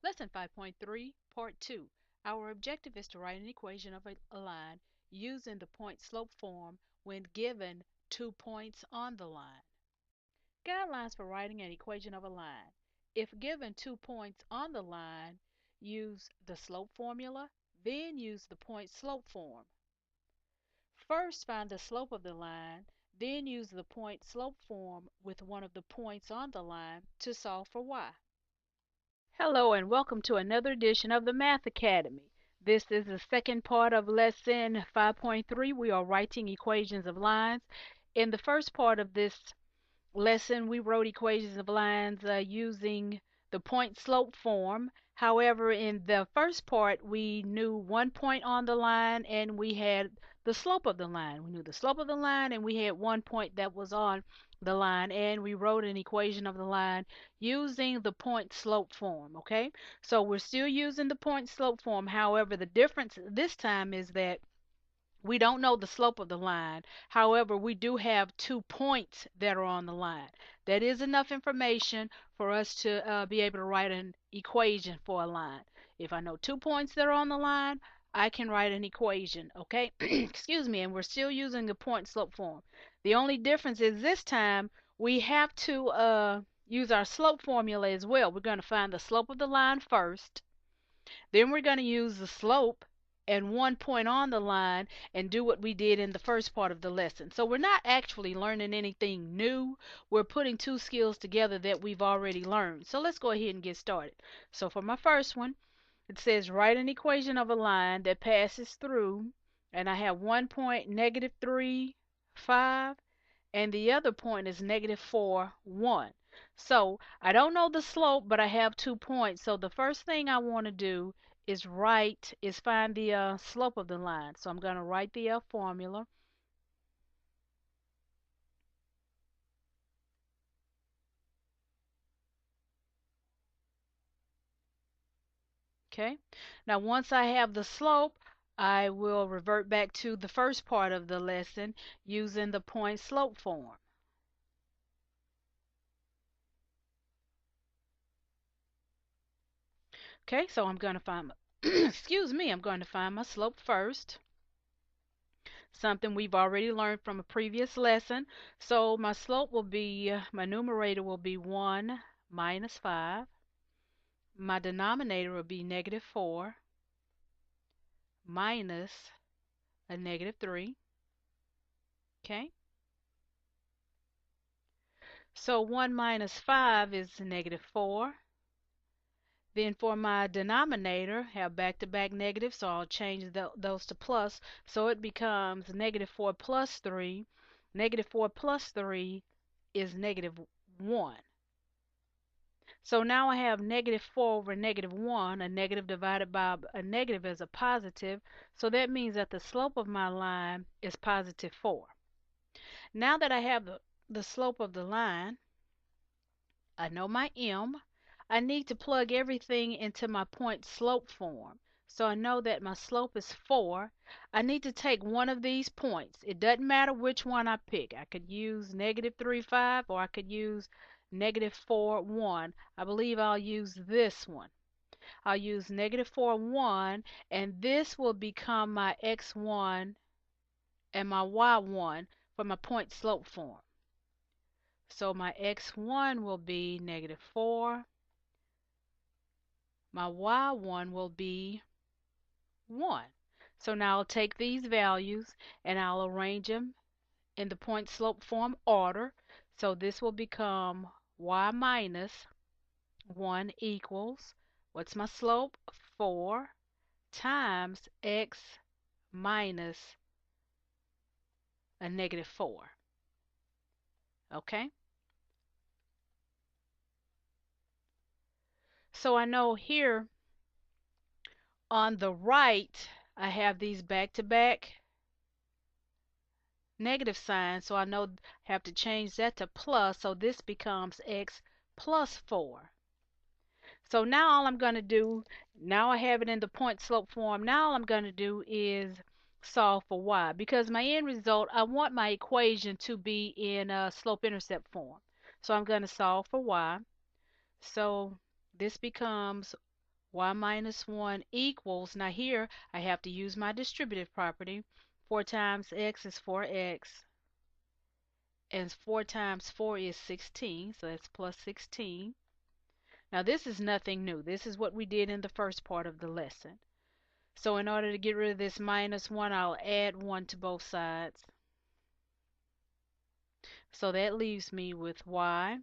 Lesson 5.3, Part 2. Our objective is to write an equation of a line using the point-slope form when given 2 points on the line. Guidelines for writing an equation of a line. If given 2 points on the line, use the slope formula, then use the point-slope form. First, find the slope of the line, then use the point-slope form with one of the points on the line to solve for y. Hello and welcome to another edition of the Math Academy. This is the second part of lesson 5.3. We are writing equations of lines. In the first part of this lesson, we wrote equations of lines using the point slope form. However, in the first part, we knew 1 point on the line and we had the slope of the line. We knew the slope of the line and we had 1 point that was on the line, and we wrote an equation of the line using the point slope form. Okay, so we're still using the point slope form. However, the difference this time is that we don't know the slope of the line. However, we do have 2 points that are on the line. That is enough information for us to be able to write an equation for a line. If I know 2 points that are on the line, I can write an equation, okay? Excuse me, and we're still using the point slope form. The only difference is this time we have to use our slope formula as well. We're going to find the slope of the line first. Then we're going to use the slope and 1 point on the line and do what we did in the first part of the lesson. So we're not actually learning anything new. We're putting two skills together that we've already learned. So let's go ahead and get started. So for my first one, it says write an equation of a line that passes through, and I have 1 point, -3, 5, and the other point is -4, 1. So I don't know the slope, but I have 2 points. So the first thing I want to do is find the slope of the line. So I'm going to write the formula. Okay. Now once I have the slope, I will revert back to the first part of the lesson using the point slope form. Okay, so I'm going to find my excuse me, I'm going to find my slope first. Something we've already learned from a previous lesson. So my slope will be, my numerator will be 1 minus 5. My denominator will be -4 minus a -3. Okay, so 1 minus 5 is -4. Then for my denominator, have back-to-back negatives, so I'll change those to plus. So it becomes -4 plus 3. -4 plus 3 is -1. So now I have -4 over -1. A negative divided by a negative is a positive. So that means that the slope of my line is +4. Now that I have the slope of the line, I know my m. I need to plug everything into my point slope form. So I know that my slope is 4. I need to take one of these points. It doesn't matter which one I pick. I could use -3, 5, or I could use -4, 1. I believe I'll use this one. I'll use -4, 1, and this will become my x1 and my y1 for my point slope form. So my x1 will be -4. My y1 will be 1. So now I'll take these values and I'll arrange them in the point slope form order. So this will become y minus 1 equals, what's my slope? 4 times x minus a -4. Okay? So I know here on the right, I have these back-to-back negative signs, so I know I have to change that to plus, so this becomes x plus 4. So now all I'm going to do, now I have it in the point slope form, now all I'm going to do is solve for y, because my end result, I want my equation to be in slope intercept form. So I'm going to solve for y. So this becomes y minus 1 equals, now here I have to use my distributive property. 4 times x is 4x, and 4 times 4 is 16, so that's plus 16. Now this is nothing new. This is what we did in the first part of the lesson. So in order to get rid of this minus 1, I'll add 1 to both sides. So that leaves me with y,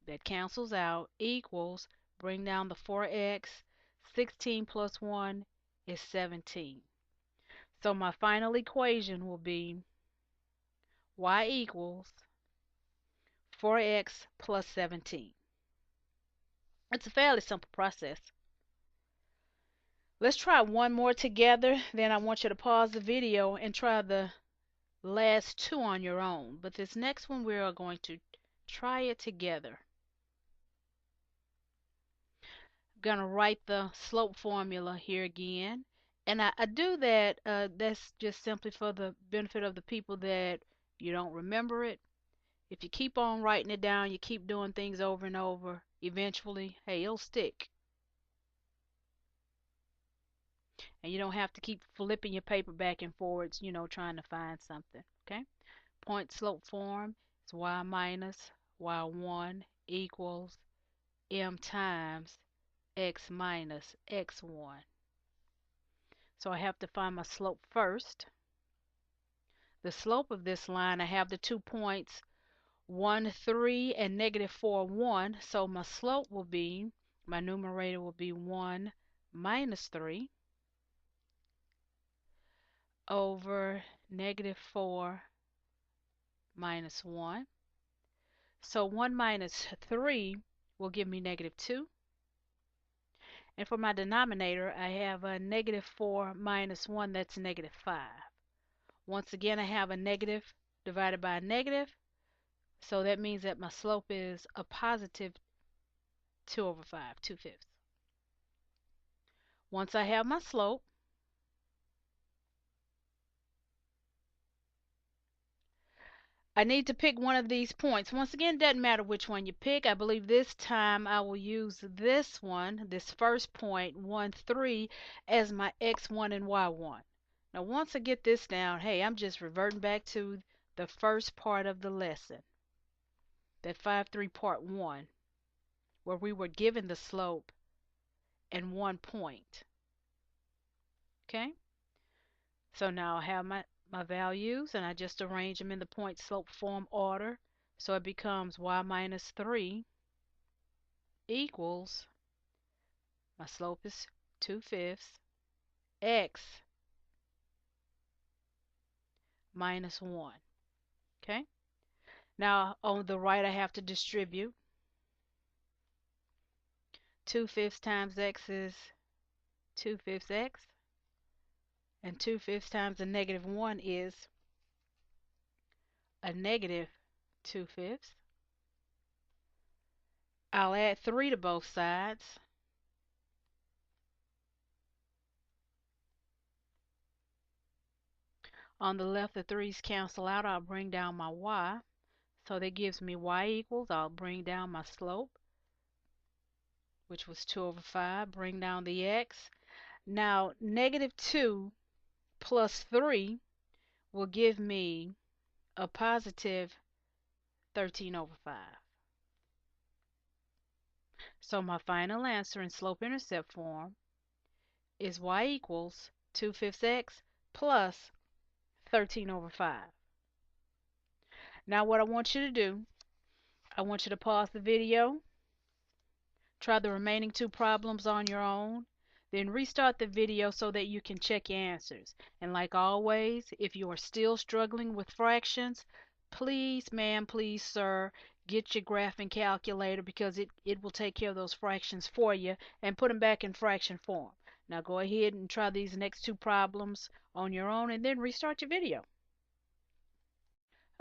that cancels out, equals, bring down the 4x, 16 plus 1 is 17. So my final equation will be y equals 4x plus 17. It's a fairly simple process. Let's try one more together, then I want you to pause the video and try the last two on your own. But this next one we are going to try it together. I'm going to write the slope formula here again. And I do that, that's just simply for the benefit of the people that you don't remember it. If you keep on writing it down, you keep doing things over and over, eventually, hey, it'll stick. And you don't have to keep flipping your paper back and forwards, trying to find something. Okay? Point slope form is y minus y1 equals m times x minus x1. So I have to find my slope first. The slope of this line, I have the 2 points 1, 3 and negative 4, 1. So my slope will be, my numerator will be 1 minus 3 over negative 4 minus 1. So 1 minus 3 will give me negative 2. And for my denominator, I have a negative 4 minus 1, that's negative 5. Once again, I have a negative divided by a negative, so that means that my slope is a positive 2 over 5, 2/5. Once I have my slope, I need to pick one of these points. Once again, it doesn't matter which one you pick. I believe this time I will use this one, this first point, 1, 3, as my x1 and y1. Now, once I get this down, hey, I'm just reverting back to the first part of the lesson, that 5-3 part 1, where we were given the slope and 1 point. Okay? So now I have my values, and I just arrange them in the point slope form order. So it becomes y minus 3 equals, my slope is 2/5, x minus 1. Okay? Now on the right I have to distribute. 2/5 times x is 2/5 x, and 2/5 times a negative 1 is a negative 2/5. I'll add 3 to both sides. On the left, the 3's cancel out. I'll bring down my y. So that gives me y equals, I'll bring down my slope, which was 2 over 5. Bring down the x. Now, negative 2 plus 3 will give me a positive 13 over 5. So my final answer in slope-intercept form is y equals 2/5 x plus 13 over 5. Now what I want you to do, I want you to pause the video, try the remaining two problems on your own, then restart the video so that you can check your answers. And like always, if you are still struggling with fractions, please, ma'am, please, sir, get your graphing calculator, because it will take care of those fractions for you and put them back in fraction form. Now go ahead and try these next two problems on your own and then restart your video.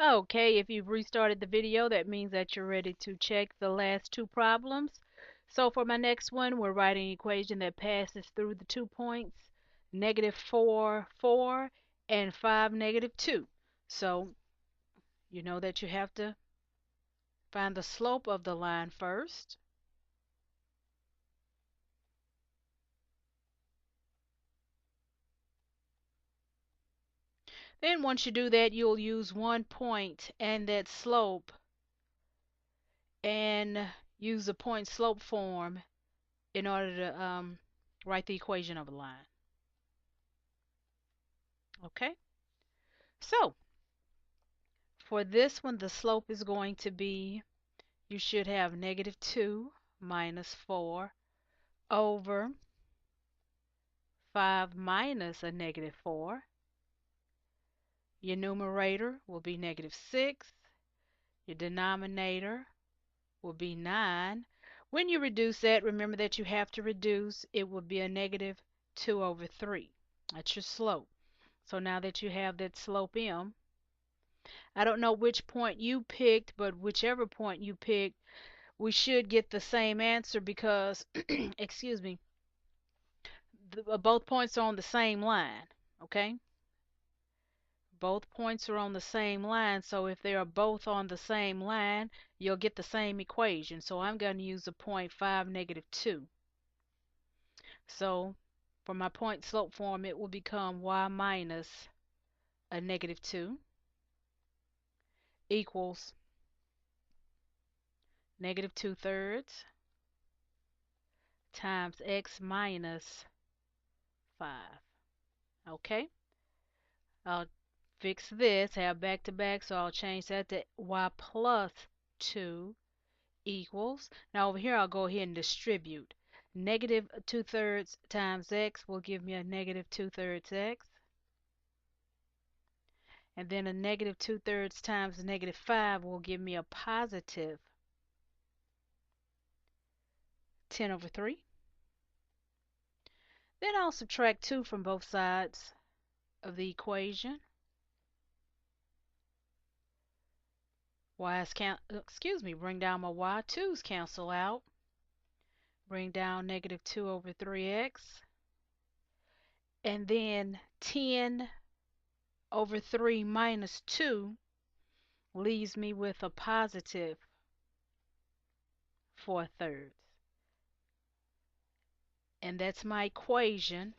Okay, if you've restarted the video, that means that you're ready to check the last two problems. So for my next one, we're writing an equation that passes through the 2 points, negative 4, 4, and 5, negative 2. So you know that you have to find the slope of the line first. Then once you do that, you'll use 1 point and that slope and use the point slope form in order to write the equation of a line. Okay? So, for this one, the slope is going to be, you should have -2 minus 4 over 5 minus a -4. Your numerator will be -6. Your denominator will be 9. When you reduce that, remember that you have to reduce. It will be a -2 over 3. That's your slope. So now that you have that slope m, I don't know which point you picked, but whichever point you picked, we should get the same answer because, excuse me, both points are on the same line. Okay? Both points are on the same line, so if they are both on the same line, you'll get the same equation. So I'm going to use the point 5, -2. So for my point slope form, it will become y minus a -2 equals -2/3 times x minus 5. Okay? I'll fix this, have back to back, so I'll change that to y plus 2 equals, now over here I'll go ahead and distribute. -2/3 times x will give me a -2/3 x. And then a -2/3 times -5 will give me a positive 10 over 3. Then I'll subtract 2 from both sides of the equation. Bring down my y. 2's cancel out. Bring down -2 over 3x. And then 10 over 3 minus 2 leaves me with a positive 4/3. And that's my equation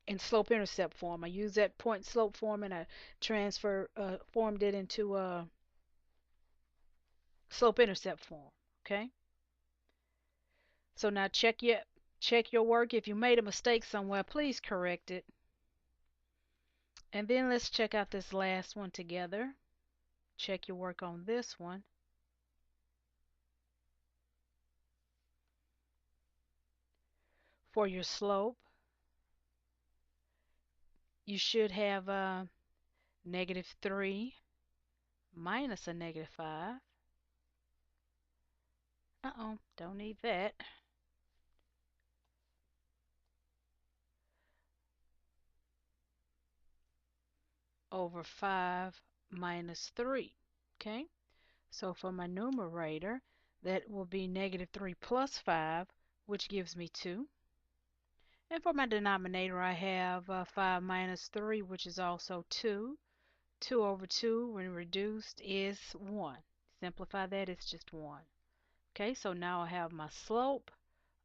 in slope-intercept form. I use that point slope form and I formed it into a slope-intercept form. Okay? So now check your work. If you made a mistake somewhere, please correct it. And then let's check out this last one together. Check your work on this one. For your slope, you should have a -3 minus a -5. Don't need that. Over 5 minus 3. Okay? So for my numerator, that will be -3 plus 5, which gives me 2. And for my denominator, I have 5 minus 3, which is also 2. 2 over 2, when reduced, is 1. Simplify that, it's just 1. Okay, so now I have my slope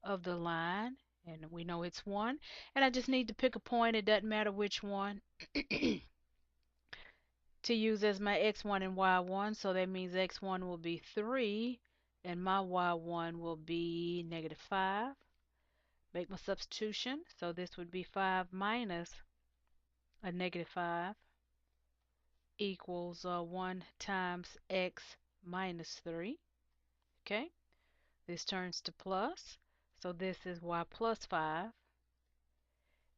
of the line, and we know it's 1. And I just need to pick a point, it doesn't matter which one, to use as my x1 and y1. So that means x1 will be 3, and my y1 will be -5. Make my substitution. So this would be 5 minus a -5 equals 1 times x minus 3. Okay, this turns to plus. So this is y plus 5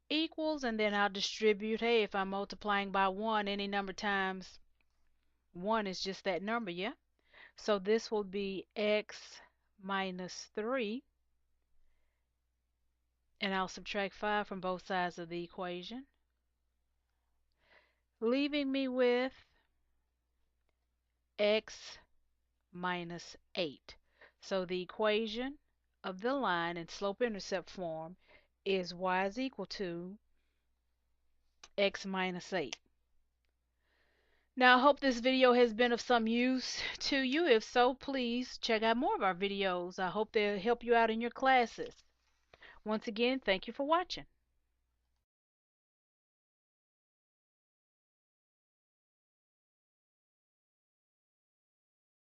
equals, and then I'll distribute. Hey, if I'm multiplying by 1, any number times 1 is just that number, yeah? So this will be x minus 3, and I'll subtract 5 from both sides of the equation, leaving me with x minus 8. So the equation of the line in slope-intercept form is y is equal to x minus 8. Now, I hope this video has been of some use to you. If so, please check out more of our videos. I hope they'll help you out in your classes. Once again, thank you for watching.